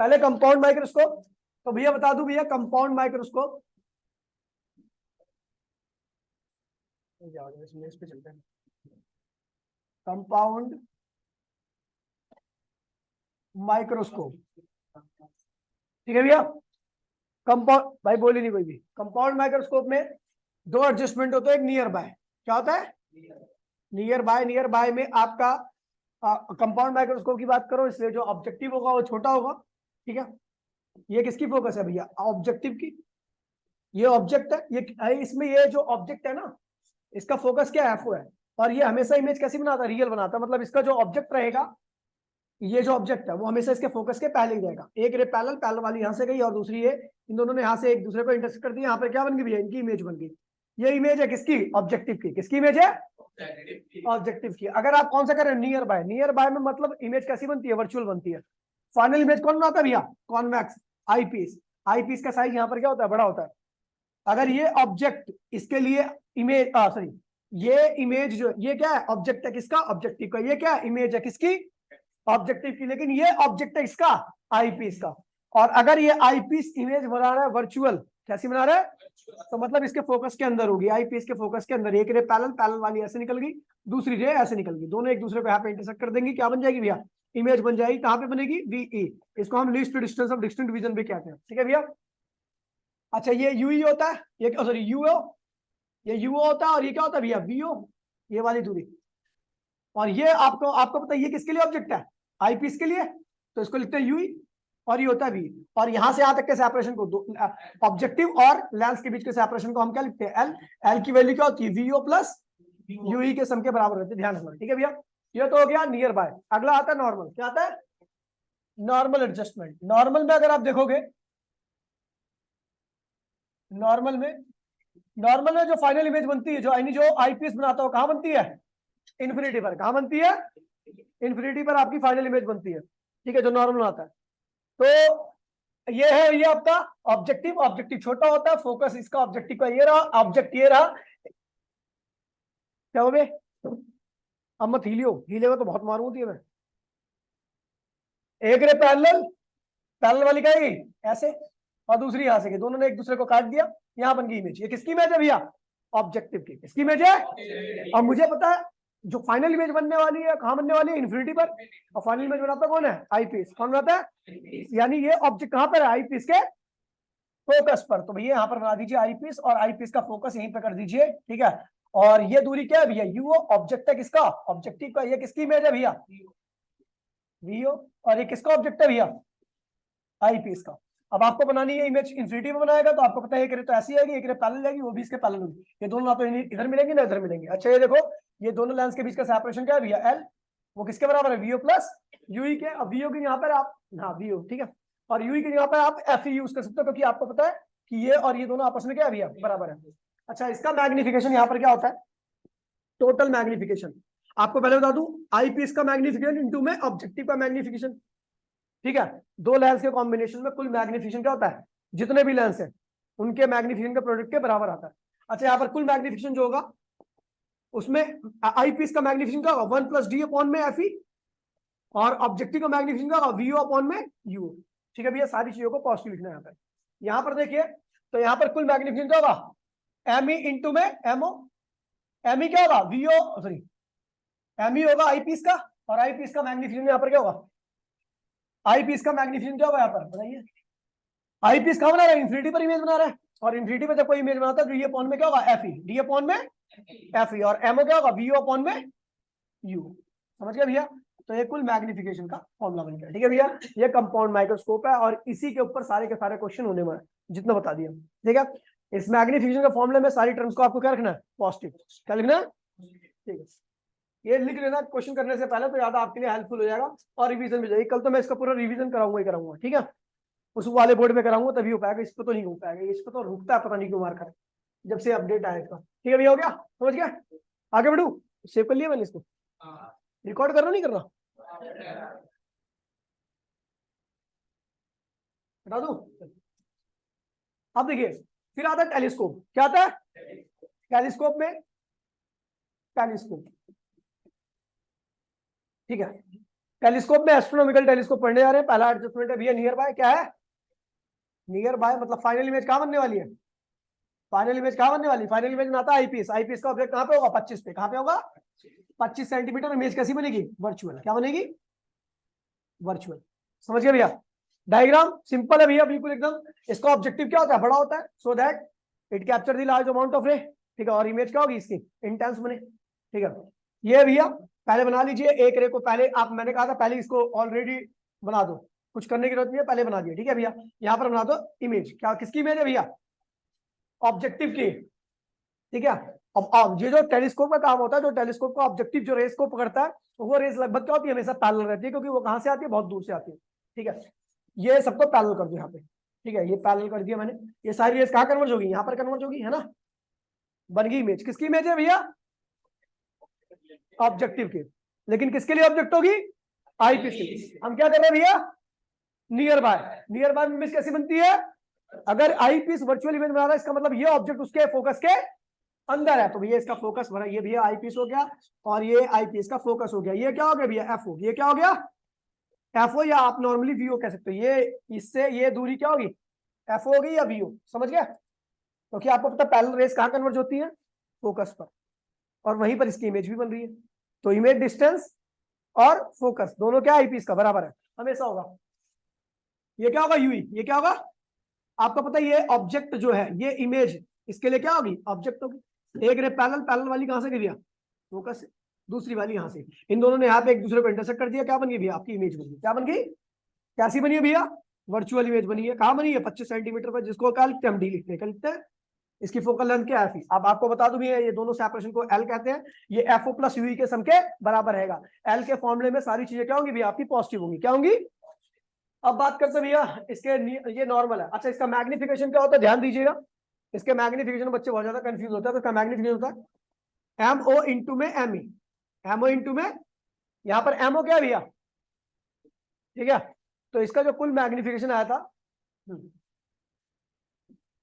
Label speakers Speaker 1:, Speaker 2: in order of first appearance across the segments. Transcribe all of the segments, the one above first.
Speaker 1: पहले compound microscope, तो भैया बता दूं भैया कंपाउंड माइक्रोस्कोप, इस पे चलते हैं। कंपाउंड माइक्रोस्कोप, ठीक है भैया। कंपाउंड, भाई बोली नहीं कोई भी। कंपाउंड माइक्रोस्कोप में दो एडजस्टमेंट होते हैं, एक नियर बाय। क्या होता है? Near by. नियर बाय में आपका कंपाउंड माइक्रोस्कोप की बात करो, इसलिए जो ऑब्जेक्टिव होगा वो छोटा होगा, ठीक है। ये किसकी फोकस है भैया? ऑब्जेक्टिव की। ये ऑब्जेक्ट है, ये इसमें ये जो ऑब्जेक्ट है ना, इसका फोकस क्या है? एफओ है। और ये हमेशा इमेज कैसी बनाता है? रियल बनाता है। मतलब इसका जो ऑब्जेक्ट रहेगा, ये जो ऑब्जेक्ट है वो हमेशा इसके फोकस के पहले ही रहेगा। एक रे पैरेलल, पैरेलल वाली यहाँ से गई और दूसरी ये, इन दोनों ने यहाँ से एक दूसरे को इंटरसेक्ट कर दिया। यहाँ पे क्या बन गई भैया? इनकी इमेज बन गई। ये इमेज है किसकी? ऑब्जेक्टिव की। किसकी इमेज है? ऑब्जेक्टिव की। अगर आप कौन सा कर रहे हो? Near by. नियर बाय में मतलब इमेज कैसी बनती है? वर्चुअल बनती है। फाइनल इमेज कौन बनाता है भैया? कॉन्वेक्स। आईपीस। आईपीस का साइज यहाँ पर क्या होता है? बड़ा होता है। अगर ये ऑब्जेक्ट इसके लिए इमेज, सॉरी, ये इमेज जो, ये क्या है? ऑब्जेक्ट है किसका? ऑब्जेक्टिव का। ये क्या? इमेज है किसकी? ऑब्जेक्टिव की। लेकिन ये ऑब्जेक्ट है इसका? आईपीस का। और अगर ये आईपीस इमेज बना रहा है वर्चुअल, कैसी बना रहा है? तो मतलब इसके फोकस के अंदर होगी, आईपीस के फोकस के अंदर। एक रे पैरेलल, पैरेलल वाली ऐसे निकल गई, दूसरी रे ऐसे निकल गई, दोनों एक दूसरे को यहाँ पे इंटरसेक्ट कर देंगी। क्या बन जाएगी भैया? इमेज बन जाएगी। कहाँ पे बनेगी? वीई। इसको हम least distance of distinct vision भी कहते हैं, ठीक है भैया। अच्छा, ये यूई होता है, ये सॉरी यूओ, ये यूओ होता है। और ये क्या होता है भैया? वीओ, ये वाली दूरी। और ये आपको आपको पता है ये किसके लिए ऑब्जेक्ट है? आईपीस के लिए, तो इसको लिखते हैं यूई। और ये होता है वी। और यहां से यहां तक के सेपरेशन को, ऑब्जेक्टिव और लेंस के बीच के सेपरेशन को हम क्या लिखते हैं? एल। एल की वैल्यू क्या होती है? वीओ प्लस यूई के सम के बराबर होती है, ध्यान रखना, ठीक है भैया। ये तो हो गया नियर बाय। अगला आता है नॉर्मल। क्या आता है? Normal adjustment. नॉर्मल में अगर आप देखोगे, नॉर्मल में जो फाइनल इमेज बनती है, जो यानी जो आईपीएस बनाता हो, कहां बनती है? इन्फिनिटी पर। कहां बनती है? इन्फिनिटी पर आपकी फाइनल इमेज बनती है, ठीक है, जो नॉर्मल आता है। तो ये है, ये आपका ऑब्जेक्टिव। ऑब्जेक्टिव छोटा होता है, फोकस इसका ऑब्जेक्टिव का ये रहा, ऑब्जेक्ट ये रहा। क्या हो गए? अब मत हिलियो, हिलेगा तो बहुत मारूंगी मैं। एक रे पैरेलल, पैरेलल वाली क्या है? ऐसे। और दूसरी यहां से, दोनों ने एक दूसरे को काट दिया, यहां बन गई इमेज। ये किसकी इमेज है भैया? ऑब्जेक्टिव की। किसकी इमेज है? और मुझे पता है जो फाइनल इमेज बनने वाली है कहां बनने वाली है? इन्फिनिटी पर। और फाइनल इमेज बनाता कौन है? आईपीस। कौन बनाता है? यानी ये ऑब्जेक्ट कहां पर है? आईपीस के फोकस पर। तो भैया यहां पर बना दीजिए आईपीस, और आईपीस का फोकस यहीं पर कर दीजिए, ठीक है। और ये दूरी क्या है भैया? यूओ। ऑब्जेक्ट है किसका? ऑब्जेक्टिव का। ये किसकी इमेज है भैया? वीओ। और ये किसका ऑब्जेक्ट है भैया? आईपीस का। अब आपको बनानी है इमेज, इन्फिनिटी में बनाएगा तो आपको पता है एक रे तो ऐसी आएगी, एक रे पैरेलल जाएगी, वो भी इसके पैरेलल होगी। ये दोनों ना तो इधर मिलेंगे ना इधर मिलेंगे। अच्छा, ये देखो, ये दोनों लेंस के बीच का सेपरेशन क्या है भैया? एल। वो किसके बराबर है? वीओ प्लस यूई के। अब वीओ के यहाँ पर आप, हाँ वीओ, ठीक है। और यूई के यहाँ पर आप एफ यूज कर सकते हो, क्योंकि आपको पता है कि ये और ये दोनों आपस में क्या है भैया? बराबर है। अच्छा, इसका मैग्निफिकेशन यहाँ पर क्या होता है? Total magnification. आपको पहले बता दूं, आईपीएस का मैग्निफिकेशन इंटू में ऑब्जेक्टिव का मैग्निफिकेशन, ठीक है। दो लेंस के कॉम्बिनेशन में कुल मैग्निफिकेशन क्या होता है? जितने भी लेंस हैं उनके मैग्निफिकेशन के प्रोडक्ट के बराबर आता है। अच्छा, यहाँ पर कुल मैग्निफिकेशन जो होगा उसमें आईपीएस का मैग्निफिकेशन क्या होगा? 1 प्लस डी अपॉन में एफ ई। और ऑब्जेक्टिव का मैग्निफिकेशन क्या होगा? वीओ अपॉन में यू। ठीक है भैया, सारी चीजों को पॉजिटिव लिखना है यहाँ पर। यहाँ पर देखिए, तो यहाँ पर कुल मैग्निफिकेशन क्या होगा? एम ई इंटू में एमओ। एम ई क्या होगा? वीओ, सॉरी, एम ई होगा आईपीएस का, और आईपीएस का मैग्निफिकेशन यहाँ पर क्या होगा? आईपीएस का मैग्निफिकेशन क्या होगा यहाँ पर बताइए? आईपीएस कहां बना रहा है? इन्फिनिटी पर इमेज बना रहा है। और इन्फिनिटी पर जब कोई इमेज बनाता है तो डी अपॉन में क्या होगा? F E. डी अपॉन में एफ ई। और एमओ क्या होगा? वीओ अपॉन में यू। समझ गया भैया? तो ये कुल मैग्निफिकेशन का फॉर्मूला बन गया, ठीक है भैया। ये कंपाउंड माइक्रोस्कोप है, और इसी के ऊपर सारे के सारे क्वेश्चन होने वाले, जितना बता दिया, ठीक है। इस मैग्निफिकेशन के फॉर्मूले में सारी टर्म्स को आपको क्या रखना है? पॉजिटिव। क्या लिखना है? ठीक है, ये लिख लेना क्वेश्चन करने से पहले, तो ज्यादा आपके लिए हेल्पफुल हो जाएगा और रिवीजन भी जाएगी। कल तो मैं इसका पूरा रिवीजन कराऊंगा ही कराऊंगा, ठीक है। उस वाले बोर्ड में कराऊंगा तभी हो पाएगा, इस पे तो नहीं हो पाएगा। इस पे तो रुकता है, पता नहीं क्यों मार कर, जब से अपडेट आया इसका। ठीक है भैया, हो गया? समझ गया? आगे बढ़ू? सेव कर लिया मैंने इसको, रिकॉर्ड करना नहीं करना? बता दूं? अब देखिए, फिर आता है टेलीस्कोप। क्या आता है टेलीस्कोप में? टेलीस्कोप, ठीक है। टेलीस्कोप में एस्ट्रोनॉमिकल टेलीस्कोप पढ़ने जा रहे हैं। पहला एडजस्टमेंट है भैया नियर बाय। क्या है नियर बाय? मतलब फाइनल इमेज कहां बनने वाली है? फाइनल इमेज कहां बनने वाली? फाइनल इमेज बनाता है आईपीएस। आईपीएस का ऑब्जेक्ट कहां पे होगा? 25 पे। कहां पे होगा? 25 सेंटीमीटर। इमेज कैसी बनेगी? वर्चुअल। क्या बनेगी? वर्चुअल। समझ गए भैया? डायग्राम सिंपल है भैया, बिल्कुल एकदम। इसका ऑब्जेक्टिव क्या होता है? बड़ा होता है, so that it capture the large amount of रे। ठीक है, और इमेज क्या होगी इसकी? इंटेंस बने। ठीक है, ये भैया पहले बना लीजिए एक रे को। पहले आप, मैंने कहा था पहले इसको ऑलरेडी बना दो, कुछ करने की जरूरत नहीं है, पहले बना दिया। ठीक है भैया, यहाँ पर बना दो इमेज। क्या, किसकी इमेज है भैया? ऑब्जेक्टिव की। ठीक है, अब ये जो टेलीस्कोप का काम होता है, जो टेलीस्कोप का ऑब्जेक्टिव जो रेस को पकड़ता है, तो वो रेस लगभग क्या होती है? हमेशा पैरेलल रहती है, क्योंकि वो कहां से आती है? बहुत दूर से आती है। ठीक है, ये सबको पैरेलल कर दो यहाँ पे। ठीक है, ये पैरेलल कर दिया मैंने। ये सारी रेस कहाँ कन्वर्ज होगी? यहाँ पर कन्वर्ज होगी, है ना? बन गई इमेज। किसकी इमेज है भैया? ऑब्जेक्टिव की। लेकिन किसके लिए ऑब्जेक्ट होगी? आईपीस के लिए। हम क्या कर रहे हैं भैया? Near by. Near by image कैसी बनती है? अगर आईपीस वर्चुअल इमेज बना रहा है, इसका मतलब ये ऑब्जेक्ट उसके फोकस के अंदर है, तो भैया इसका फोकस बना। ये भैया आईपीस हो गया, और ये आईपीएस का फोकस हो गया। ये क्या हो गया भैया? एफ हो। ये क्या हो गया? एफ हो, या आप नॉर्मली वीओ कह सकते हो। ये इससे ये दूरी क्या होगी? एफ होगी या वीओ। समझ गया? क्योंकि आपको पता पैरेलल रेस कहां कन्वर्ज होती है? फोकस पर, और वहीं पर इसकी इमेज भी बन रही है। तो इमेज डिस्टेंस और फोकस दोनों क्या आईपीएस का बराबर है, हमेशा होगा। ये क्या होगा? यूई। ये क्या होगा? आपको पता है ये ऑब्जेक्ट जो है, ये इमेज इसके लिए क्या होगी? ऑब्जेक्ट होगी। एक रे पैरेलल, पैरेलल वाली कहां से गिरी? फोकस से। दूसरी वाली यहां से। इन दोनों ने यहाँ पे एक दूसरे को इंटरसेक्ट कर दिया। क्या बन गई भैया? आपकी इमेज बन गई। क्या बन गई? कैसी बनी है भैया? वर्चुअल इमेज बनी है। कहां बनी है? 25 सेंटीमीटर पर, जिसको क्या लिखते हैं हम? डी लिखते हैं। क्या लिखते हैं? इसकी फोकल लेंथ क्या है? अब आपको बता दूं भैया, ये दोनों सेपरेशन को एल कहते हैं। ये एफ ओ प्लस यूई के सम के बराबर रहेगा। एल के फॉर्मूले में सारी चीजें क्या होंगी भैया? आपकी पॉजिटिव होंगी। क्या होंगी? अब बात करते हैं भैया इसके, ये नॉर्मल है। अच्छा, इसका मैग्निफिकेशन क्या होता है? ध्यान दीजिएगा। इसके मैग्निफिकेशन में बच्चे बहुत ज्यादा कंफ्यूज होता है। तो इसका मैग्निफिकेशन होता है एम ओ इंटू में M E. M O into में, यहाँ पर एम ओ क्या है भैया? ठीक है, तो इसका जो कुल मैग्निफिकेशन आया था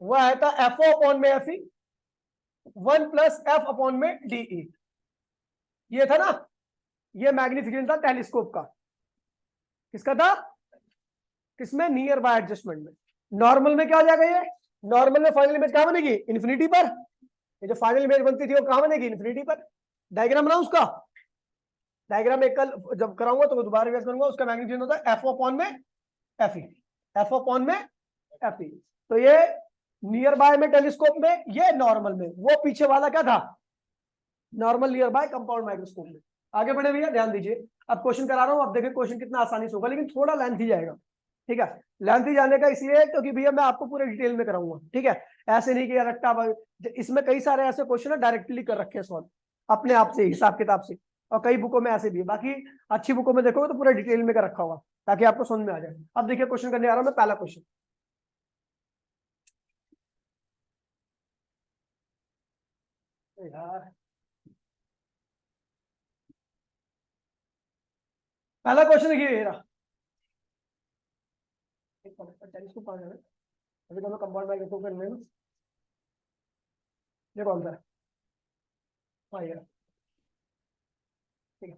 Speaker 1: वो आया था एफ ओ अपॉन में एफ ई, 1 प्लस एफ अपॉन में डी ई। ये था ना, ये मैग्निफिकेशन था टेलीस्कोप का। किसका था? किसमें? नियर बाय एडजस्टमेंट में। नॉर्मल में क्या हो जाएगा? ये नॉर्मल में फाइनल इमेज कहां बनेगी? इन्फिनिटी पर। ये जो फाइनल इमेज बनती थी वो कहां बनेगी? इन्फिनिटी पर। डायग्राम बनाऊं उसका? डायग्राम एक कल जब कराऊंगा तो दोबारा रिवाइज करूंगा। उसका मैग्नीट्यूड होता है एफ अपॉन में एफ ई। एफ अपॉन में एफ ई। तो ये नियर बाय में टेलीस्कोप में, ये नॉर्मल में। वो पीछे वाला क्या था? Normal near by compound microscope में। आगे बढ़े भैया, ध्यान दीजिए। अब क्वेश्चन करा रहा हूं, अब देखिए क्वेश्चन कितना आसानी से होगा, लेकिन थोड़ा लेंथ ही जाएगा। ठीक है, लेंथ ही जाने का इसलिए क्योंकि भैया मैं आपको पूरे डिटेल में कराऊंगा। ठीक है, ऐसे नहीं कि रट्टा। इसमें कई सारे ऐसे क्वेश्चन है डायरेक्टली कर रखे हैं सॉल्व अपने आप से, हिसाब किताब से, और कई बुकों में ऐसे भी है। बाकी अच्छी बुकों में देखोगे तो पूरा डिटेल में कर रखा होगा, ताकि आपको समझ में आ जाए। अब देखिए क्वेश्चन करने आ रहा हूं मैं। पहला क्वेश्चन, यार पहला क्वेश्चन देखिए ये रहा। अभी तो कंपाउंड माइक्रोस्कोप करने में, ये कौन सा है? हाँ ये रहा। ठीक है,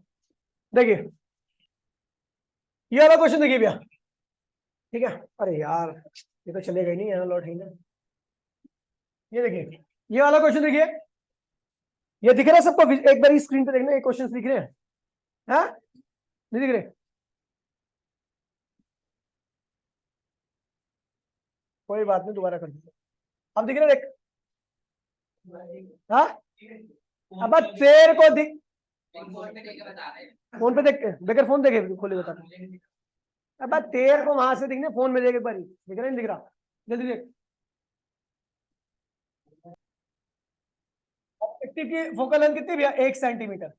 Speaker 1: देखिए ये वाला क्वेश्चन देखिए भैया। ठीक है, अरे यार ये तो चलेगा ही नहीं, है लौट ही ना। ये देखिए, ये वाला क्वेश्चन देखिए। ये दिख रहा है सबको? एक बार स्क्रीन पे देखना, ये क्वेश्चन दिख रहे हैं? हाँ, नहीं दिख रहे? कोई बात नहीं, दोबारा कर दीजिए। अब दिख रहे? देख। हाँ, अब तेरे को दिख, फोन पे देख, बगैर फोन देखे खोले बता। अब तेरे को वहां से दिखने, फोन में देख एक बार। दिख रहा नहीं दिख रहा? जल्दी देख। ऑब्जेक्टिव की फोकल लेंथ कितनी भैया? 1 सेंटीमीटर।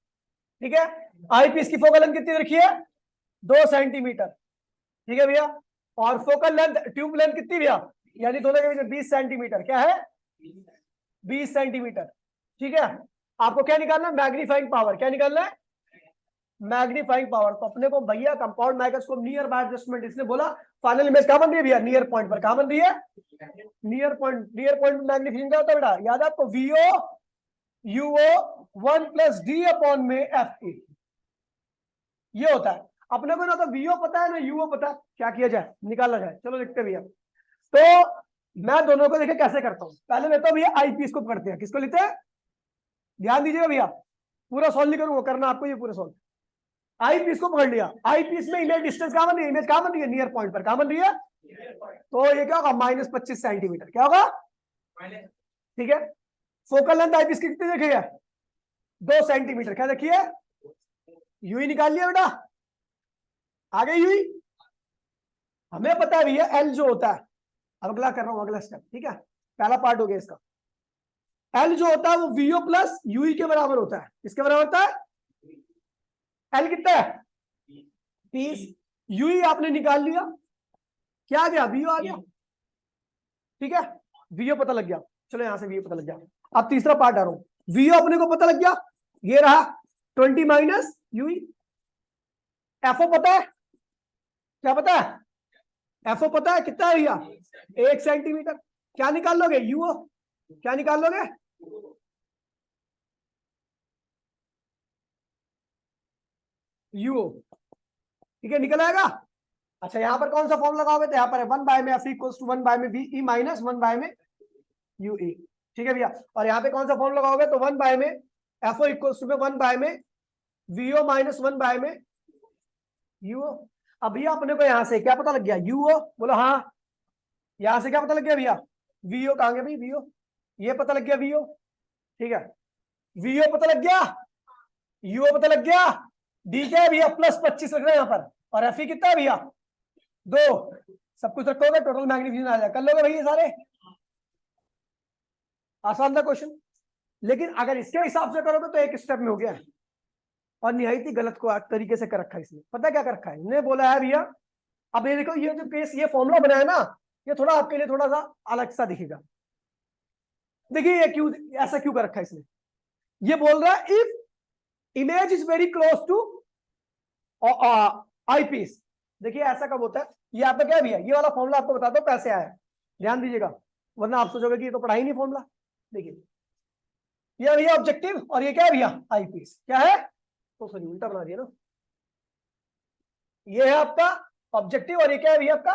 Speaker 1: ठीक है, आईपीस की फोकल लेंथ कितनी रखी है? 2 सेंटीमीटर। ठीक है भैया, और फोकल लेंथ, ट्यूब लेंथ कितनी भैया? यानी दोनों के बीच 20 सेंटीमीटर। क्या है? 20 सेंटीमीटर। ठीक है, आपको क्या निकालना है? Magnifying power. क्या निकालना है? Magnifying power. तो अपने को भैया compound microscope near by adjustment, इसने बोला फाइनल इमेज कहां बन रही है भैया? नियर पॉइंट पर। कहां बन रही है? Near point. Near point magnification क्या होता है बेटा? याद है आपको? V O U O 1 plus D upon में एफ ई, ये होता है। अपने को ना तो वीओ पता है ना यूओ पता है, क्या किया जाए, निकाला जाए। चलो देखते भैया। तो मैं दोनों को देखे कैसे करता हूँ। पहले लेता हूँ भैया आई पीस को पकड़ते हैं। किसको लेते हैं, ध्यान दीजिएगा भैया, पूरा सॉल्व नहीं करूंगा, करना आपको ये पूरा सॉल्व। आई पीस को पकड़ लिया। आई पीस में इमेज डिस्टेंस कहां बन रही है, इमेज कहां बन रही है, नियर पॉइंट पर। कहां बन रही है, तो ये क्या होगा, -25 सेंटीमीटर। क्या होगा, ठीक है। फोकल लेंथ आई पीस की कितनी देखी है, 2 सेंटीमीटर। क्या देखिए, यू ही निकाल लिया बेटा, आ गई यू ही। हमें पता है भैया एल जो होता है, अब अगला कर रहा हूं, अगला स्टेप, ठीक है। पहला पार्ट हो गया इसका। एल जो होता है वो वीओ प्लस यूई के बराबर होता है। किसके बराबर होता है, एल कितना है 30, यूई आपने निकाल लिया, क्या आ गया, वीओ आ गया, ठीक है। वीओ पता लग गया, चलो यहां से वीओ पता लग गया। अब तीसरा पार्ट आ रहा हूं। वीओ अपने को पता लग गया, ये रहा 20 माइनस यूई। एफओ पता है, क्या पता है, एफओ पता है कितना है भैया, 1 सेंटीमीटर। क्या निकाल लोगे, यूओ, क्या निकाल लोगे, यूओ, ठीक है, निकल आएगा। अच्छा यहाँ पर कौन सा फॉर्म लगाओगे, तो यहाँ पर 1 बाय में एफ इक्वल्स टू 1 बाय में वी ई माइनस 1 बाय में यू ई, ठीक है भैया। और यहाँ पे कौन सा फॉर्म लगाओगे, तो 1 बाय में एफ ओ इक्वल्स टू में 1 बाय में वीओ माइनस 1 बाय में यूओ। अब भैया अपने को यहाँ से क्या पता लग गया, यूओ, बोलो हाँ। यहाँ से क्या पता लग गया भैया, वीओ कहाँ गया भाई, वीओ, ये पता लग गया वीओ, ठीक है। वीओ पता लग गया, यूओ पता लग गया, डी क्या है भैया +25 रख रहे हैं यहाँ पर, और एफ ई कितना है भैया 2। सब कुछ रखोगे टोटल मैग्निफिकेशन आ जाएगा। कर लोगे भाई ये सारे, आसान था क्वेश्चन। लेकिन अगर इसके हिसाब से करोगे तो एक स्टेप में हो गया है, और निहायत ही गलत को तरीके से कर रखा है इसने। पता क्या कर रखा है, इन्हें बोला है भैया, अब ये देखो, ये जो केस, ये फॉर्मूला बनाया ना, ये थोड़ा आपके लिए थोड़ा सा अलग सा दिखेगा। देखिए ये क्यों, ऐसा क्यों कर रखा है इसने। ये बोल रहा है if image is very close to eyepiece. देखिए ऐसा कब होता है, ये आपका क्या भैया, ये वाला फॉर्मूला आपको बताता हूँ कैसे आया है, ध्यान दीजिएगा, वरना आप सोचोगे कि ये तो पढ़ाई नहीं फॉर्मूला। देखिए ये भैया ऑब्जेक्टिव, और ये क्या है भैया आई पीस, क्या है, तो सॉरी उल्टा बना दिया ना, ये है आपका ऑब्जेक्टिव, और ये क्या है भैया आपका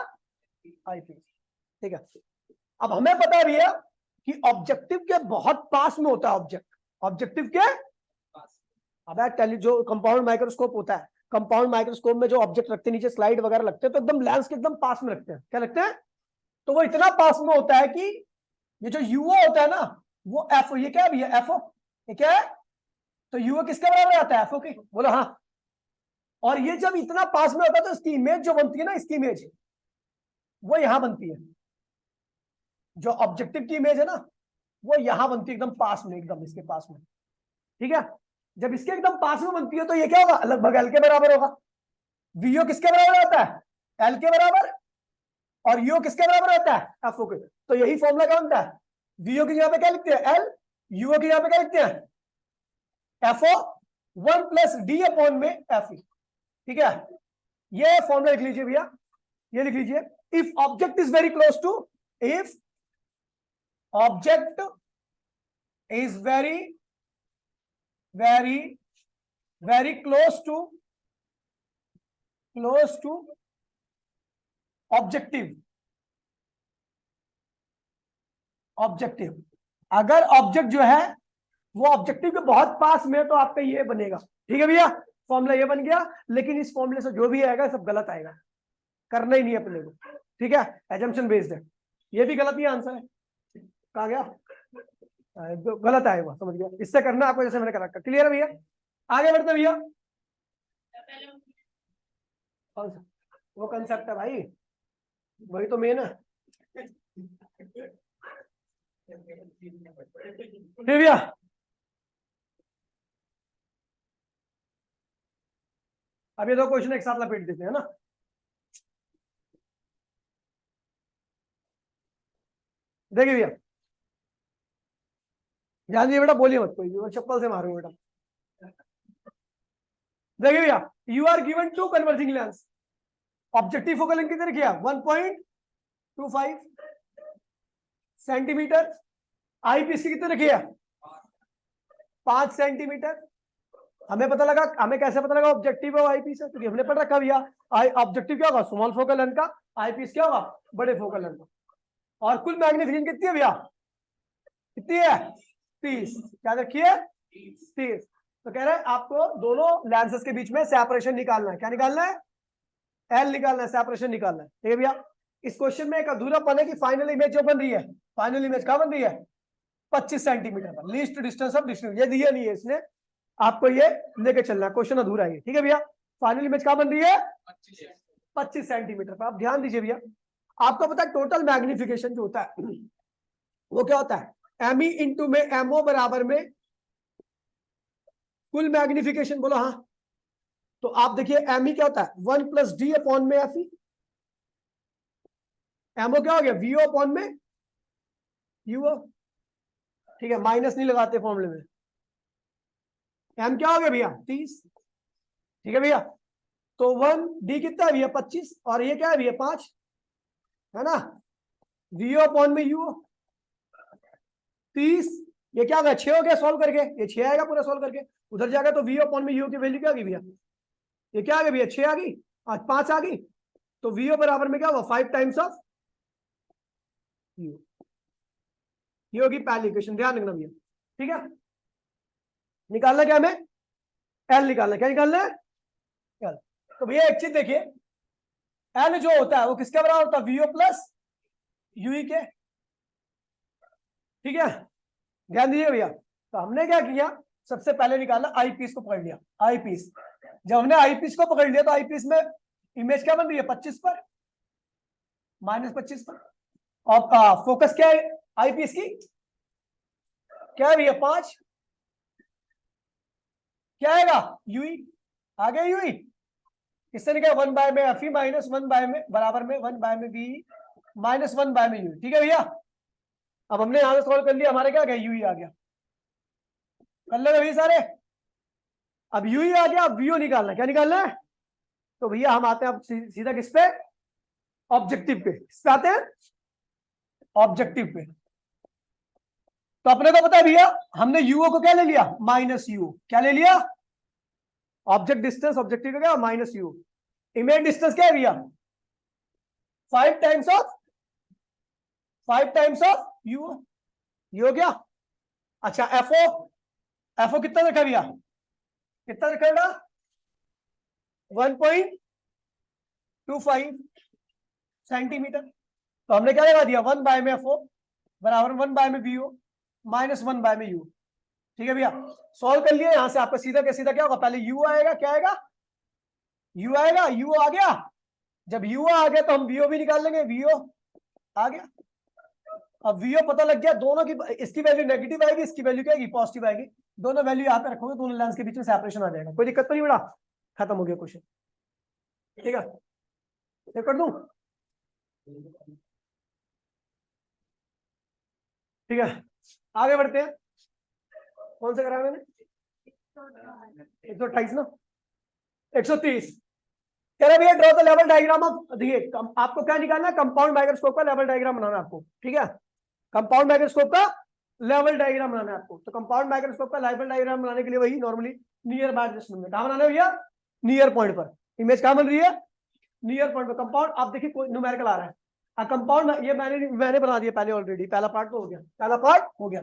Speaker 1: आई पीस, ठीक है। अब हमें पता है भैया कि ऑब्जेक्टिव के बहुत पास में होता है ऑब्जेक्ट, ऑब्जेक्टिव के पास। अब जो कंपाउंड माइक्रोस्कोप होता है, कंपाउंड माइक्रोस्कोप में जो ऑब्जेक्ट रखते हैं नीचे स्लाइड वगैरह लगते हैं, तो एकदम लेंस के एकदम पास में रखते हैं। क्या लगते हैं, तो वो इतना पास में होता है कि ये जो यूओ होता है ना, वो एफओ, ये क्या है भैया एफओ, ये क्या है, तो यूओ किसके बराबर आता है, एफओ की, बोलो हाँ। और ये जब इतना पास में होता है तो इसकी इमेज जो बनती है ना, इसकी इमेज वो यहां बनती है, जो ऑब्जेक्टिव की इमेज है ना, वो यहां बनती है एकदम पास में, एकदम इसके पास में, ठीक है। जब इसके एकदम पास में बनती है तो ये क्या होगा, लगभग एल के बराबर होगा। वीओ किसके बराबर होता है, एल के बराबर, और यू किसके बराबर होता है, एफओ के। तो यही फॉर्मूला क्या बनता है, वीओ की जगह पे क्या लिखते हैं एल, यूओ की जगह पे क्या लिखते हैं एफओ 1 + डी अपॉन में एफ ई, ठीक है। ये फॉर्मूला लिख लीजिए भैया, ये लिख लीजिए, if object is very close to, if object is very very very close to objective, objective, अगर ऑब्जेक्ट जो है वो ऑब्जेक्टिव के बहुत पास में है तो आपका ये बनेगा, ठीक है भैया। फॉर्मूला ये बन गया, लेकिन इस फॉर्मूले से जो भी आएगा सब गलत आएगा, करना ही नहीं अपने को, ठीक है, एजम्पशन बेस्ड है। ये भी गलत ही आंसर है, कहा गया गलत आएगा, समझ गया। इससे करना आपको जैसे मैंने कर रखा, क्लियर है भैया। आगे बढ़ते भैया, कौन सा, वो कंसेप्ट है भाई, वही तो मेन है। भैया अब ये दो क्वेश्चन एक साथ लपेट देते हैं ना। देखिए भैया, ध्यान दीजिए बेटा, बोलिए मत कोई भी, चप्पल से मारूंगा बेटा। देखिए भैया, you are given 2 converging lens, objective focal length कितने किया 1.25 सेंटीमीटर, आई पीस की कितने रखी है 5 सेंटीमीटर, हमें पता लगा, हमें कैसे पता लगा ऑब्जेक्टिव है आई पीस है, क्योंकि हमने पढ़ रखा भैया ऑब्जेक्टिव क्या होगा, स्मॉल फोकल लेंथ का, आई पीस क्या होगा, बड़े फोकल लेंथ का। और कुल मैग्निफिकेशन कितनी है भैया, कितनी है 30, क्या रखिए 30। तो कह रहे हैं आपको दोनों लेंसेज के बीच में सेपरेशन निकालना है, क्या निकालना है, एल निकालना है, सेपरेशन निकालना है। ठीक है भैया, इस क्वेश्चन में एक अधूरापन है कि फाइनल इमेज जो बन रही है, फाइनल इमेज क्या बन रही है 25 सेंटीमीटर पर, लीस्ट डिस्टेंस ऑफ डिस्टेंस ये दिया नहीं है इसने, आपको ये लेके चलना है, क्वेश्चन अधूरा है। ठीक है भैया, फाइनल इमेज क्या बन रही है 25 सेंटीमीटर पर। आप ध्यान दीजिए भैया, आपको पता है टोटल मैग्निफिकेशन जो होता है वो क्या होता है, एम ई इंटू में एमओ बराबर में कुल मैग्निफिकेशन, बोलो हाँ। तो आप देखिए एम ई क्या होता है 1 प्लस डी अपॉन में एफ ई, एमओ क्या हो गया वीओ अपॉन में यूओ। ठीक है, माइनस नहीं लगाते फॉर्मूले में, एम क्या हो गया भैया 30। ठीक है भैया, तो 1 डी कितना है भैया 25, और ये क्या है भैया 5, है ना, वीओ अपॉन में यूओ 30, ये क्या हो गया 6 हो गया सॉल्व करके, ये 6 आएगा पूरा सॉल्व करके, उधर जाएगा तो वीओ अपॉन में यूओ की वैल्यू क्या आ गई भैया, ये क्या आ गया भैया 6 आ गई, आज 5 आ गई, तो वीओ बराबर में क्या हुआ 5 टाइम्स ऑफ यू। ये होगी पहली इक्वेशन, ध्यान रखना भैया। ठीक है, निकालना क्या हमें, एल निकालना, क्या निकालना है एल। तो भैया एक चीज देखिए, एल जो होता है वो किसके बराबर होता है, वीओ प्लस यूई के। ठीक है, ध्यान दीजिए भैया, तो हमने क्या किया, सबसे पहले निकाला आई पीस को पकड़ लिया, आई पीस। जब हमने आई पीस को पकड़ लिया तो आई पीस में इमेज क्या बन रही है 25 पर, -25 पर, और फोकस क्या है आई पीस की, क्या है भैया 5, क्या आएगा यूई, आ गया यूई, किससे निकला 1 बाय में एफ ई माइनस 1 बाय में बराबर में 1 बाय में बी माइनस 1 बाय में यूई। ठीक है भैया, अब हमने यहां से सॉल्व कर लिया, हमारे क्या गया यूई आ गया, कर ले भैया सारे। अब यूई आ गया, अब वीओ निकालना, क्या निकालना है, तो भैया हम आते हैं अब सीधा किस पे, ऑब्जेक्टिव पे, किस पे आते हैं ऑब्जेक्टिव पे। तो अपने को पता है भैया, हमने यूओ को क्या ले लिया माइनस यू, क्या ले लिया ऑब्जेक्ट डिस्टेंस, ऑब्जेक्टिव का क्या माइनस यू, इमेज डिस्टेंस क्या है भैया 5 टाइम्स ऑफ यू, ये हो गया। अच्छा एफओ कितना रखा भैया, कितना रखा बेटा 1.25 सेंटीमीटर। तो हमने क्या लगा दिया 1 बाय में एफओ बराबर 1 बाय में वीओ माइनस 1 बाय में यू। ठीक है भैया, सॉल्व कर लिया, यहां से आपका सीधा क्या होगा, पहले यू आएगा, क्या आएगा यू आएगा, यू आ गया, जब यू आ गया तो हम वीओ भी निकाल लेंगे, वीओ आ गया। अब वीओ पता लग गया, दोनों की, इसकी वैल्यू नेगेटिव आएगी, इसकी वैल्यू क्या आएगी पॉजिटिव आएगी, दोनों वैल्यू यहाँ पे रखोगे, दोनों लेंस के बीच में सेपरेशन आ जाएगा, कोई दिक्कत तो नहीं बेटा, खत्म हो गया क्वेश्चन। ठीक है, ये कर दूं, ठीक है आगे बढ़ते हैं, कौन सा करा मैंने 128 ना 130, कह रहे भैया draw the level diagram of, देखिए आपको क्या निकालना है, कंपाउंड माइक्रोस्कोप का लेवल डायग्राम बनाना है आपको। ठीक है, कंपाउंड माइक्रोस्कोप का लेवल डायग्राम बनाना है आपको। तो कंपाउंड माइक्रोस्कोप का लेवल डायग्राम बनाने के लिए वही नॉर्मली नियर बाय एडजस्टमेंट में, कहां बनाना है भैया नियर पॉइंट पर, इमेज कहां बन रही है नियर पॉइंट पर। कंपाउंड आप देखिए कोई न्यूमेरिकल आ रहा है, कंपाउंड ये मैंने बना दिया पहले ऑलरेडी, पहला पार्ट तो हो गया, पहला पार्ट हो गया।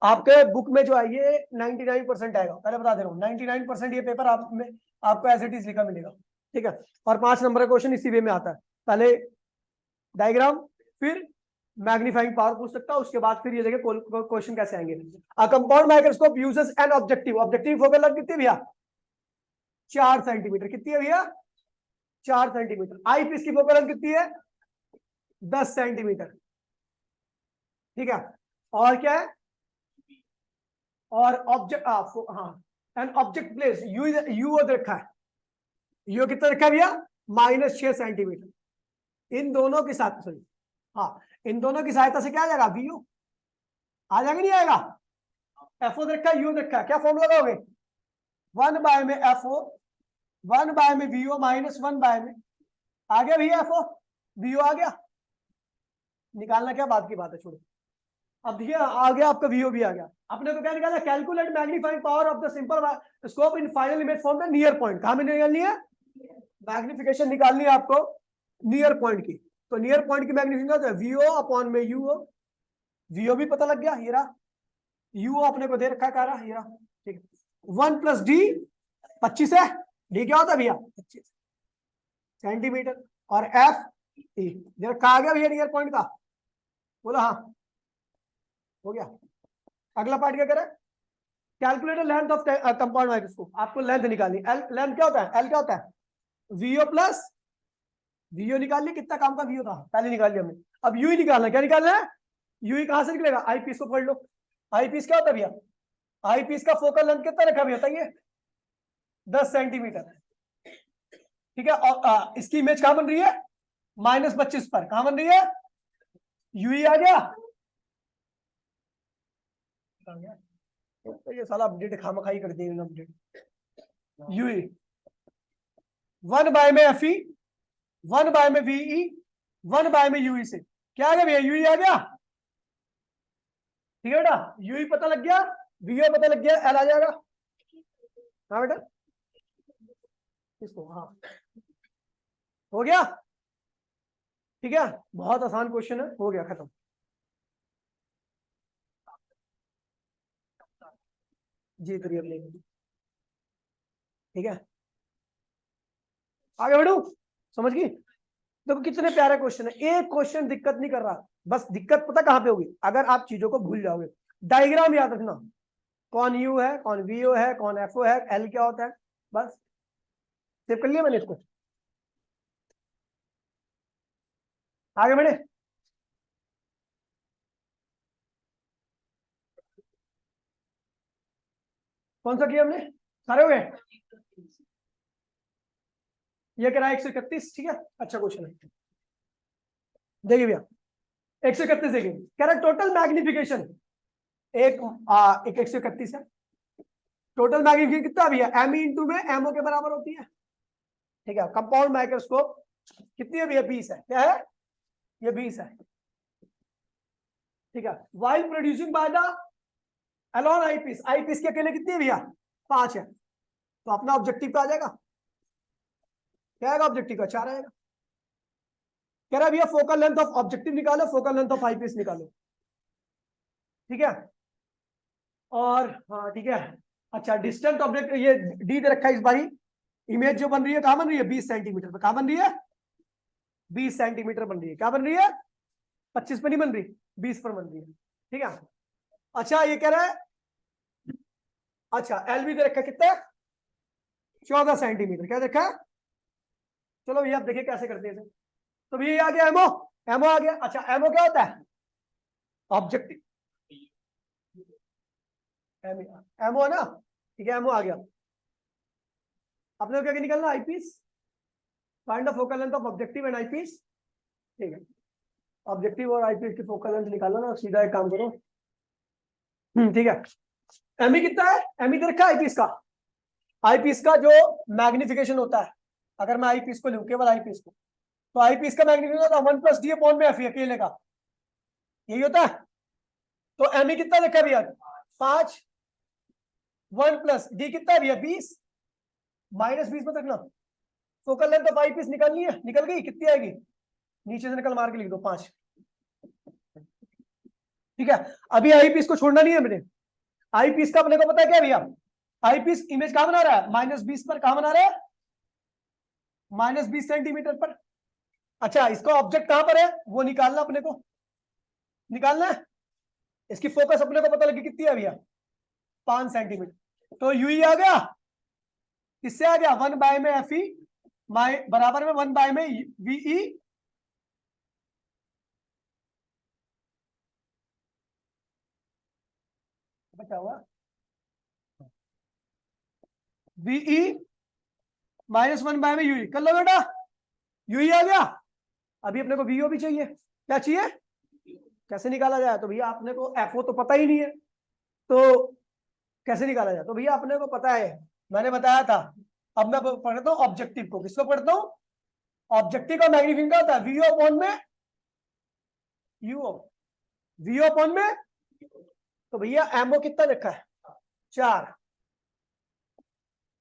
Speaker 1: आपके बुक में जो है ये 99% आएगा, पहले बता दे रहा हूँ 99% ये पेपर आप में आपको एज इट इज लिखा मिलेगा। ठीक है, और 5 नंबर का क्वेश्चन इसी वे में आता है, पहले डायग्राम फिर मैग्नीफाइंग पावर पूछ सकता है, उसके बाद फिर ये देखिए क्वेश्चन कैसे आएंगे। A compound microscope uses an objective, objective focal length कितनी भैया 4 सेंटीमीटर, कितनी है भैया 4 सेंटीमीटर। आई पीस की फोकल लेंथ कितनी है 10 सेंटीमीटर। ठीक है, और क्या है, और ऑब्जेक्ट हाँ एंड ऑब्जेक्ट प्लेस यू रखा है, यू कितना रखा है भैया -6 सेंटीमीटर। इन दोनों के साथ, सॉरी हाँ, इन दोनों की सहायता से क्या आ जाएगा वीओ आ जाएगा, नहीं आएगा, एफओ रखा है यू रखा है, क्या फॉर्मूला लगाओगे 1 बाय में एफओ 1 बाय में वीओ माइनस 1 बाय में, आ गया भैया एफओ वीओ आ गया, निकालना क्या बात की बात है, छोड़ो अब देखिए आ गया आपका वीओ भी आ गया। आपने को क्या निकाला, calculate magnifying power of the simple scope in final image from the near point. कहां में निकालनी है, मैग्निफिकेशन निकालनी है आपको नियर पॉइंट की। तो नियर पॉइंट की मैग्निफिकेशन है वीओ अपॉन में यूओ। वीओ भी पता लग गया, ये रहा। यूओ अपने को दे रखा है, रहा ये रहा, ठीक है। 1 + डी 25 है, डी क्या होता है भैया 25 सेंटीमीटर, और एफ ई जरा कहा गया भैया नियर पॉइंट का, बोला हाँ हो गया। अगला पार्ट क्या करें, calculator length of compound microscope. आपको लेंथ निकालनी, लेंथ क्या होता है, एल क्या होता है, वीओ प्लस वीओ निकाल लिया, कितना काम का वीओ था पहले निकाल लिया हमने। अब यू ही निकालना, क्या निकालना है, यू ही कहां से निकलेगा, आई पीस को पढ़ लो। आई पीस क्या होता है भैया, आई पीस का फोकल लेंथ कितना रखा भैया बताइए, 10 सेंटीमीटर, ठीक है। और इसकी इमेज कहां बन रही है, -25 पर, कहां बन रही है, यू ही आ गया। तो ये साला अपडेट खामखाई कर दिए अपडेट। यू ही 1 बाय में एफ ई, 1 बाय में वीई, 1 बाय में यूई से क्या आ गया भैया, यूई आ गया, ठीक है बेटा। यूई पता लग गया, वीओ पता लग गया, एल आ जाएगा। हाँ बेटा, इसको हाँ हो गया, ठीक है। बहुत आसान क्वेश्चन है, हो गया खत्म। जी करिए अपने, ठीक है आगे बढ़ू, समझ गई। देखो कितने प्यारे क्वेश्चन है, एक क्वेश्चन दिक्कत नहीं कर रहा, बस दिक्कत पता कहां पे होगी, अगर आप चीजों को भूल जाओगे। डायग्राम याद रखना, कौन यू है, कौन वीओ है, कौन एफओ है, एल क्या होता है, बस सेव कर लिया मैंने इसको। आगे बढ़े, कौन सा किया हमने, सारे हो गए। ये करा 131, ठीक है, अच्छा क्वेश्चन है। देखिए भैया 131 देखिए, कह रहा टोटल मैग्निफिकेशन एक 131 है। टोटल मैग्निफिकेशन कितना भैया, एम इंटू में एमओ के बराबर होती है, ठीक है। कंपाउंड माइक्रोस्कोप कितनी है भैया, 20 है, क्या है ये 20 है, ठीक है। While producing by the alone eyepiece, eyepiece के अकेले कितनी है भैया 5 है, तो अपना ऑब्जेक्टिव का आ जाएगा, क्या आएगा ऑब्जेक्टिव का 4 आएगा। कह रहा है भैया फोकल लेंथ ऑफ ऑब्जेक्टिव निकालो, फोकल लेंथ ऑफ आईपीस निकालो, ठीक है। और हाँ ठीक है, अच्छा डिस्टेंट ऑब्जेक्ट ये डी दे रखा है इस बारी। इमेज जो बन रही है कहां बन रही है, 20 सेंटीमीटर पर, कहां बन रही है 20 सेंटीमीटर बन रही है, क्या बन रही है 25 पर नहीं बन रही, 20 पर बन रही है, ठीक है। अच्छा ये कह रहा है, अच्छा एल भी दे रखा है कितना, 14 सेंटीमीटर, क्या देखा है। चलो भैया आप देखिए कैसे करते हैं इसे। तो भैया आ गया एमओ, एमओ आ गया। अच्छा एमओ क्या होता है, ऑब्जेक्टिव, एमओ है ना, ठीक है एमओ आ गया। अपने को क्या निकलना, eyepiece, find the focal length of objective and eyepiece, ठीक है। ऑब्जेक्टिव और आईपीस की फोकल लेंथ निकालो ना, सीधा एक काम करो, ठीक है। एमई कितना है, एमई दे रखा है आईपीस का, आईपीस का जो मैग्निफिकेशन होता है, अगर मैं आईपीस को लूं केवल आईपीस को, तो आईपीस का मैग्निफिकेशन होता है 1 + डी अपॉन में एफ अकेले का, यही होता है। तो एमई कितना लिखा है भैया 5, 1 + डी कितना है भैया 20, -20 में रखना। फोकल लेंथ ऑफ आईपीस निकालनी है, निकल गई, कितनी आएगी, नीचे से निकल मार के लिख दो 5, ठीक है। अभी आईपीस को छोड़ना नहीं है मैंने, आईपीस का अपने को पता है क्या भैया, आईपीस इमेज कहां बना रहा है, -20 पर, कहां बना रहा है -20 सेंटीमीटर पर। अच्छा इसका ऑब्जेक्ट कहां पर है वो निकालना, अपने को निकालना है। इसकी फोकस अपने को पता लगी कितनी है भैया 5 सेंटीमीटर, तो यू आ गया, किससे आ गया 1 बाय में एफ ई बराबर में 1 बाय में वीई, बचा हुआ वीई -1 बाय में यूई, कर लो बेटा, यूई आ गया। अभी अपने को वीओ भी चाहिए, क्या चाहिए, कैसे निकाला जाए, तो भैया अपने को एफओ तो पता ही नहीं है, तो कैसे निकाला जाए, तो भैया अपने को पता है, मैंने बताया था। अब मैं पढ़ता हूँ ऑब्जेक्टिव को, किसको पढ़ता हूँ, ऑब्जेक्टिव का मैग्नीफिकेशन क्या होता है, वीओ अपॉन में यूओ, वीओ अपॉन में तो भैया एमओ कितना रखा है 4,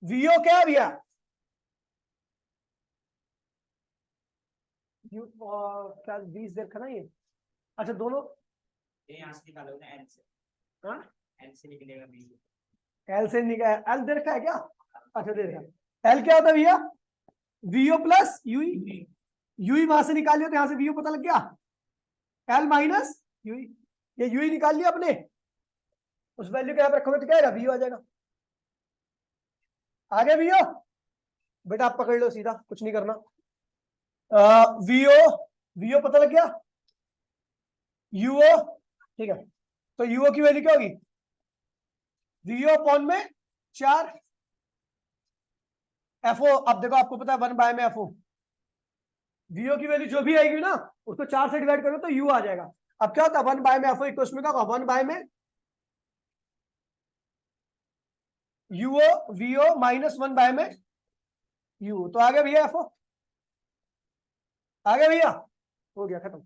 Speaker 1: वीओ क्या है भैया क्या 20 देखा ना ये। अच्छा दोनों
Speaker 2: यहाँ से निकालो ना एल से।
Speaker 1: हाँ
Speaker 2: एल से निकलेगा बी।
Speaker 1: एल से निकाल, एल दे रखा है क्या? अच्छा दे रखा है। एल क्या होता है भैया वीओ प्लस यूई, यूई वहां से निकालिए तो यहां से वीओ पता लग गया, एल माइनस यूई, ये यूई निकाल लिया अपने, उस वैल्यू के यहां पर रखोगे तो क्या आएगा वीओ आ जाएगा। आगे वीओ बेटा आप पकड़ लो सीधा, कुछ नहीं करना। वीओ, वीओ पता लग गया, यूओ ठीक है, तो यूओ की वैल्यू क्या होगी वीओ अपॉन में 4 एफओ। अब देखो आपको पता है 1 बाय में एफओ, वीओ की वैल्यू जो भी आएगी ना उसको 4 से डिवाइड करो तो यू आ जाएगा। अब क्या होता है 1 बाय में एफओ इक्वल्स में क्या होगा 1 बाय में यूओ वीओ माइनस 1 बाय में यू, तो आ गया भैया एफओ, आ गया भैया, हो गया खत्म।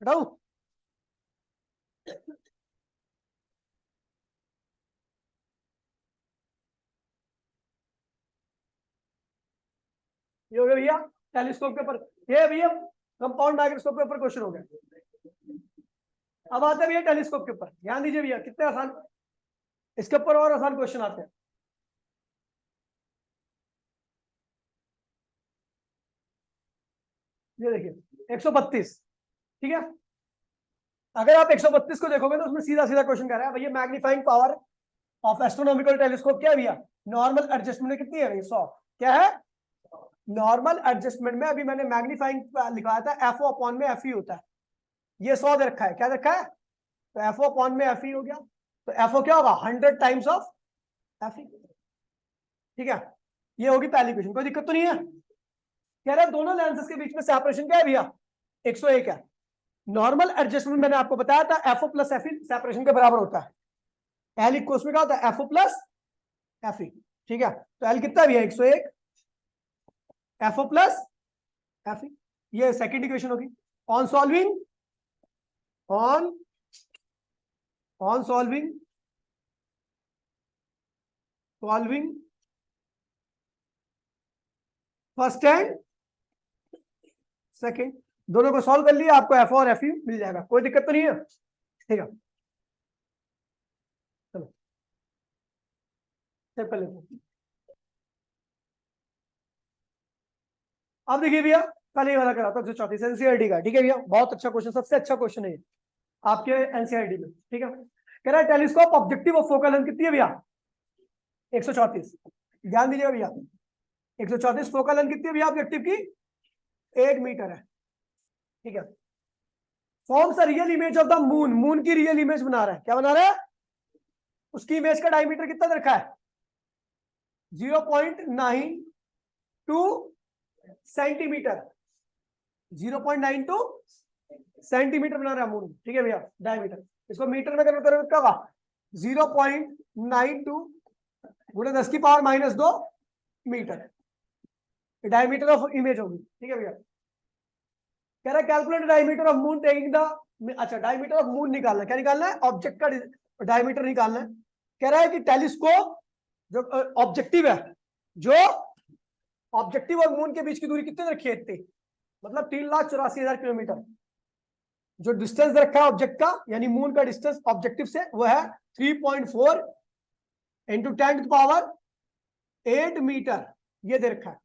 Speaker 1: हटाऊ ये हो गया भैया टेलीस्कोप के ऊपर, ये भैया कंपाउंड माइक्रोस्कोप के ऊपर क्वेश्चन हो गया। अब आते हैं भैया टेलीस्कोप के ऊपर, ध्यान दीजिए भैया कितने आसान, इसके ऊपर और आसान क्वेश्चन आते हैं। ये देखिए 132 ठीक है, अगर आप 132 को देखोगे तो उसमें सीधा सीधा क्वेश्चन कह रहा है भैया magnifying power of astronomical telescope क्या है भैया, नॉर्मल एडजस्टमेंट में कितनी है भैया 100, क्या है नॉर्मल एडजस्टमेंट में, अभी मैंने मैग्नीफाइंग लिखवाया था एफओ अपॉन में एफ ई होता है, ये 100 दे रखा है, क्या रखा है तो एफओ अपॉन में एफ ई हो गया, तो एफओ क्या होगा 100 टाइम्स ऑफ एफ ई, ठीक है। ये होगी पहली क्वेश्चन, कोई दिक्कत तो नहीं है। कह रहा है दोनों लेंसेज के बीच में सेपरेशन क्या है भैया 101 है, नॉर्मल एडजस्टमेंट मैंने आपको बताया था FO plus F E separation के बराबर होता है, एल इक्वल्स में क्या होता है एफओ प्लस एफ ई, ठीक है, तो एल कितना भी है 101 एफओ प्लस एफ ई, ये सेकंड इक्वेशन होगी। On solving on on solving solving first and second, दोनों को सॉल्व कर लिया आपको एफ और एफ ई मिल जाएगा, कोई दिक्कत तो नहीं है, ठीक है। चलो चेक कर लेते हैं। अब देखिए भैया कल ये वाला कराता हूँ 134 एनसीईआरटी का, ठीक है भैया बहुत अच्छा क्वेश्चन, सबसे अच्छा क्वेश्चन है आपके एनसीईआरटी में, ठीक है। कह रहा है telescope objective of focal length कितनी है भैया 134, ध्यान दीजिएगा भैया 134 फोकल लेंथ कितनी है भैया ऑब्जेक्टिव की 1 मीटर है, ठीक है। Forms a real image of the moon, moon की रियल इमेज बना रहा है, क्या बना रहा है उसकी इमेज का डायमीटर कितना रखा है 0.92 सेंटीमीटर, 0.92 सेंटीमीटर बना रहा है मून, ठीक है भैया डायमीटर, इसको मीटर में कन्वर्ट करोगे क्या होगा 0.92 गुणे 10 की power -2 metre, diameter of image होगी, ठीक है भैया। कह रहा है calculate diameter of moon taking the, अच्छा डायमीटर ऑफ मून निकालना, क्या निकालना है ऑब्जेक्ट का डायमीटर निकालना है। कह रहा है कि टेलीस्कोप जो ऑब्जेक्टिव है, जो ऑब्जेक्टिव और मून के बीच की दूरी कितने रखी है इतनी, मतलब 3,84,000 किलोमीटर, जो डिस्टेंस रखा है ऑब्जेक्ट का यानी मून का डिस्टेंस ऑब्जेक्टिव से वो है 3.4 इंटू 10⁸ मीटर, ये दे रखा है।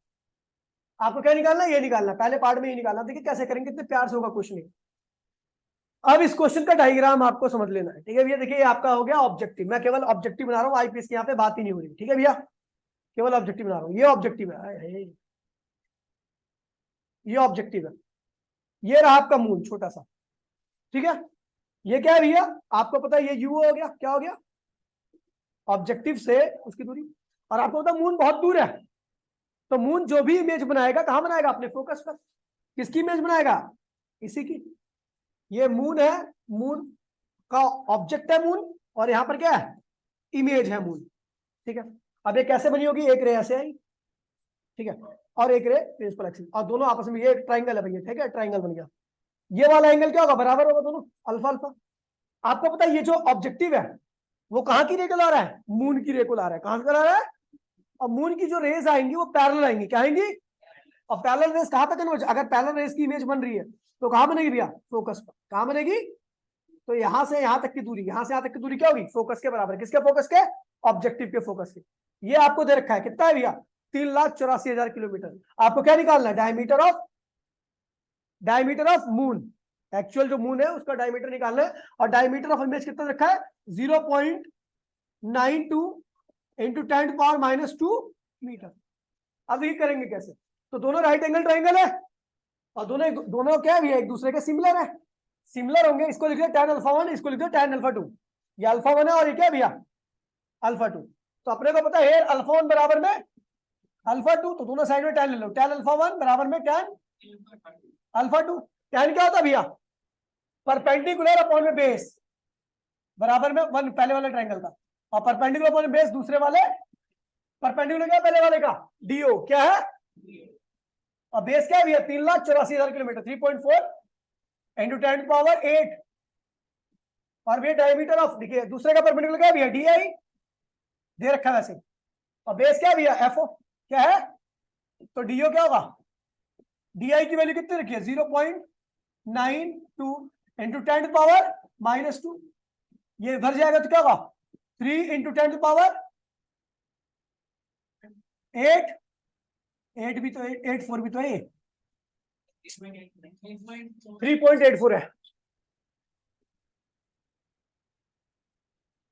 Speaker 1: आपको क्या निकालना है ये निकालना, पहले पार्ट में ये निकालना, देखिए कैसे करेंगे, कितने प्यार से होगा क्वेश्चन। अब इस क्वेश्चन का डायग्राम आपको समझ लेना है, ठीक है भैया। देखिए ये आपका हो गया ऑब्जेक्टिव, मैं केवल ऑब्जेक्टिव बना रहा हूँ, आईपीएस की यहाँ पे बात ही नहीं हो रही, ठीक है भैया, केवल ऑब्जेक्टिव बना रहा हूँ, ये ऑब्जेक्टिव है, ये ऑब्जेक्टिव है, ये रहा आपका मून छोटा सा, ठीक है। ये क्या है भैया आपको पता है ये यू हो गया, क्या हो गया ऑब्जेक्टिव से उसकी दूरी, और आपको पता है मून बहुत दूर है, तो मून जो भी इमेज बनाएगा कहां बनाएगा अपने फोकस पर, किसकी इमेज बनाएगा इसी की, ये मून है, मून का ऑब्जेक्ट है मून, और यहां पर क्या है इमेज है मून, ठीक है। अब ये कैसे बनी होगी, एक रे ऐसे आई, ठीक है, और एक रे प्रिंसिपल एक्सिस, और दोनों आपस में, ये ट्राइंगल है भैया, ठीक है, ट्राइंगल बन गया। ये वाला एंगल क्या होगा, बराबर होगा दोनों, अल्फा अल्फा। आपको पता है ये जो ऑब्जेक्टिव है वो कहाँ की रे को ला रहा है, मून की रे को ला रहा है। कहां से ला रहा है, और मून की जो रेज आएंगी वो पैरेलल आएंगी, क्या आएंगी, और पैरेलल रेज कहां तक कन्वर्ज, अगर पैरेलल रेज की इमेज बन रही है तो कहां बनेगी भैया, फोकस पर। कहां बनेगी, तो यहां से यहां तक की दूरी, यहां से यहां तक की दूरी क्या होगी, फोकस के बराबर। किसके फोकस के, ऑब्जेक्टिव के फोकस के। ये आपको दे रखा है, कितना है भैया, 3,84,000 किलोमीटर। आपको क्या निकालना है, डायमीटर ऑफ मून, एक्चुअल जो मून है उसका डायमीटर निकालना है। और डायमीटर ऑफ इमेज कितना रखा है, 0.92 इंटू 10⁻⁻2 मीटर। अब ये करेंगे कैसे, तो दोनों राइट एंगल ट्राइंगल है और दोनों दोनों क्या है भैया, एक दूसरे के सिमिलर है। सिमिलर होंगे, इसको लिख दो tan α1, इसको लिख दो tan α2। ये α1 है और ये क्या भैया, α2। तो अपने को पता है α1 बराबर में α2, तो दोनों साइड में tan ले लो, tan α1 बराबर में tan α2। tan क्या होता है भैया, परपेंडिकुलर अपॉन में बेस, बराबर में वन पहले वाले ट्रायंगल का, और परपेंडिकुलर अपॉन बेस दूसरे वाले, परपेंडिकुलर क्या पहले वाले का, डीओ क्या है, और बेस क्या है भैया, 3,84,000 किलोमीटर, 3.4 इंटू 10⁻8। और ये डायमीटर ऑफ, देखिए दूसरे का परपेंडिकुलर क्या है भैया, डी आई दे रखा है वैसे, और बेस क्या है भैया, एफओ क्या है, तो डीओ क्या होगा, डी आई की वैल्यू कितनी रखी है, 0.92 इंटू 10⁻⁻2। ये भर जाएगा तो क्या होगा, 3 इंटू 10⁻8, 8 भी तो 8 4 भी तो है, 3.84 है,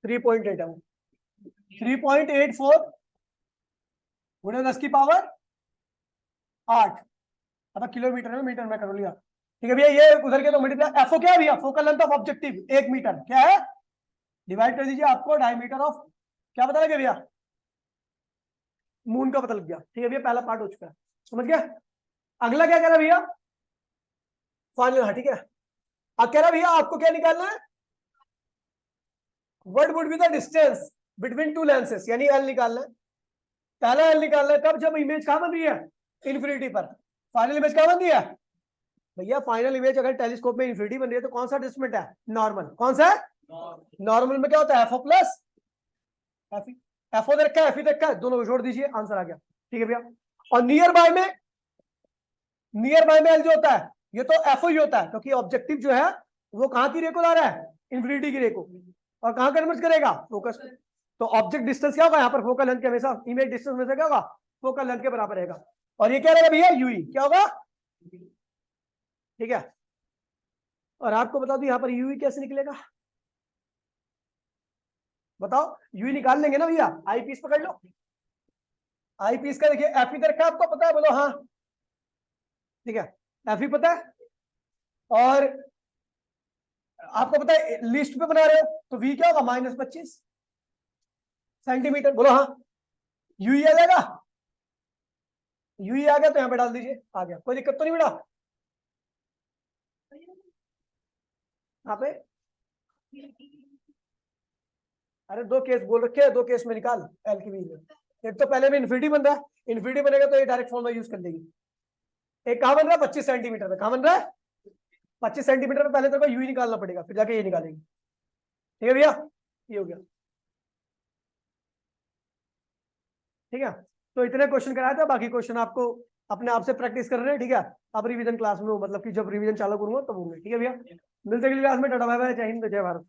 Speaker 1: 3.8 है, 3.84 गुणे 10 की पावर 8। अब किलोमीटर में, मीटर में कर लिया, ठीक है भैया। ये उधर के तो मल्टीप्लाई, एफओ क्या है भैया, focal length of objective 1 metre क्या है, डिवाइड कर दीजिए, आपको डायमीटर ऑफ क्या पता लगे भैया, मून का पता लग गया। ठीक है भैया, पहला पार्ट हो चुका है, समझ गया। अगला क्या कह रहा है भैया, फाइनल, हाँ ठीक है। अब कह रहा है भैया आपको क्या निकालना है, what would be the distance between two lenses, यानी एल निकालना है। पहला एल निकालना है तब जब इमेज कहां बन रही है, इन्फिनिटी पर। फाइनल इमेज कहां बन रही है भैया, फाइनल इमेज अगर टेलीस्कोप में इन्फिनिटी बन रही है तो कौन सा डिस्प्लेसमेंट है, नॉर्मल। कौन सा है, नॉर्मल में क्या होता है, एफओ प्लस एफई, एफओ दे रखा है, एफई दे रखा है, दोनों को जोड़ दीजिए, आंसर आ गया। ठीक है भैया। और नियर बाय में एल जो होता है, ये तो एफओ ही होता है, क्योंकि ऑब्जेक्टिव जो है वो कहां की रे को ला रहा है, इन्फिनिटी की रे को, और कहां कन्वर्ट करेगा, फोकस। तो ऑब्जेक्ट डिस्टेंस क्या होगा यहाँ पर, फोकल लेंथ के हमेशा इमेज डिस्टेंस में से क्या होगा, फोकल लेंथ के बराबर रहेगा। और ये क्या रहेगा भैया, यूई क्या होगा, ठीक है। और आपको बता दूं यहाँ पर यूई कैसे निकलेगा, बताओ, यूई निकाल लेंगे ना भैया, आई पीस पकड़ लो, आई पीस का देखिए, एफ इधर का आपको पता है, बोलो हाँ, ठीक है, एफ पता है। और आपको पता है लिस्ट पे बना रहे हो तो वी क्या होगा, -25 सेंटीमीटर, बोलो हाँ। यूई आ जाएगा, यूई आ गया तो यहाँ पे डाल दीजिए, आ गया, कोई दिक्कत तो नहीं बेटा। यहाँ पे अरे दो केस बोल रखे हैं, दो केस में निकाल एल की वैल्यू। एक तो पहले में इन्फिनिटी बन रहा है, इन्फिनिटी बनेगा तो ये डायरेक्ट फॉर्मूला यूज कर देगी। एक कहां बन रहा है, 25 सेंटीमीटर में, कहां बन रहा है 25 सेंटीमीटर में, पहले तेरे को यू निकालना पड़ेगा, फिर जाके ये निकालेंगे। ठीक है भैया, ये हो गया, ठीक है। तो इतने क्वेश्चन कराए थे, बाकी क्वेश्चन आपको अपने आप से प्रैक्टिस कर रहे हैं, ठीक है। अब रिवीजन क्लास में हो, मतलब कि जब रिवीजन चालू करूंगा तब होंगे, ठीक है भैया। मिलते अगली क्लास में, टाटा बाय बाय, जय हिंद जय भारत।